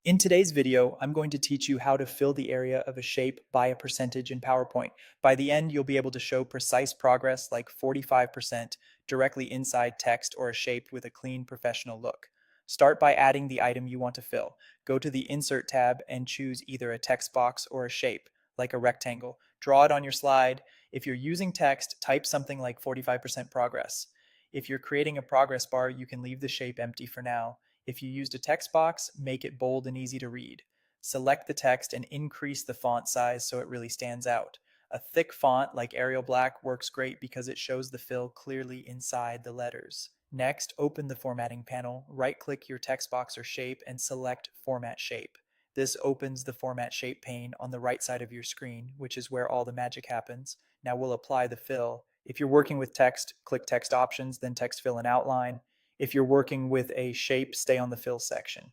In today's video, I'm going to teach you how to fill the area of a shape by a percentage in PowerPoint. By the end, you'll be able to show precise progress like 45% directly inside text or a shape with a clean professional look. Start by adding the item you want to fill. Go to the Insert tab and choose either a text box or a shape, like a rectangle. Draw it on your slide. If you're using text, type something like 45% progress. If you're creating a progress bar, you can leave the shape empty for now. If you used a text box, make it bold and easy to read. Select the text and increase the font size so it really stands out. A thick font like Arial Black works great because it shows the fill clearly inside the letters. Next, open the formatting panel, right-click your text box or shape, and select Format Shape. This opens the Format Shape pane on the right side of your screen, which is where all the magic happens. Now we'll apply the fill. If you're working with text, click Text Options, then Text Fill and Outline. If you're working with a shape, stay on the fill section.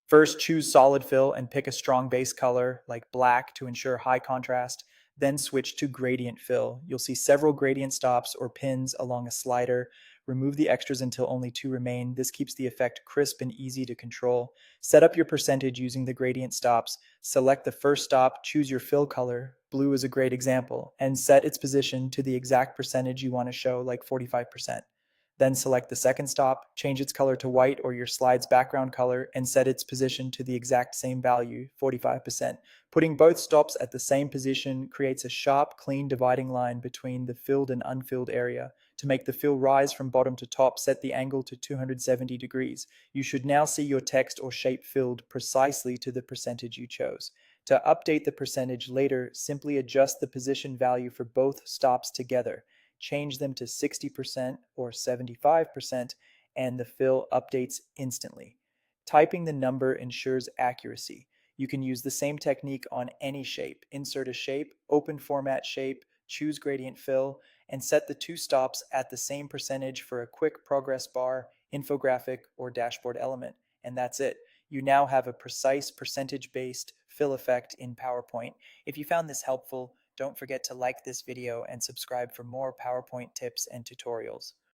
First, choose solid fill and pick a strong base color like black to ensure high contrast. Then switch to gradient fill. You'll see several gradient stops or pins along a slider. Remove the extras until only two remain. This keeps the effect crisp and easy to control. Set up your percentage using the gradient stops. Select the first stop, choose your fill color. Blue is a great example, and set its position to the exact percentage you want to show, like 45%. Then select the second stop, change its color to white or your slide's background color, and set its position to the exact same value, 45%. Putting both stops at the same position creates a sharp, clean dividing line between the filled and unfilled area. To make the fill rise from bottom to top, set the angle to 270 degrees. You should now see your text or shape filled precisely to the percentage you chose. To update the percentage later, simply adjust the position value for both stops together. Change them to 60% or 75%, and the fill updates instantly. Typing the number ensures accuracy. You can use the same technique on any shape. Insert a shape, open Format Shape, choose Gradient Fill, and set the two stops at the same percentage for a quick progress bar, infographic, or dashboard element. And that's it. You now have a precise percentage-based fill effect in PowerPoint. If you found this helpful, don't forget to like this video and subscribe for more PowerPoint tips and tutorials.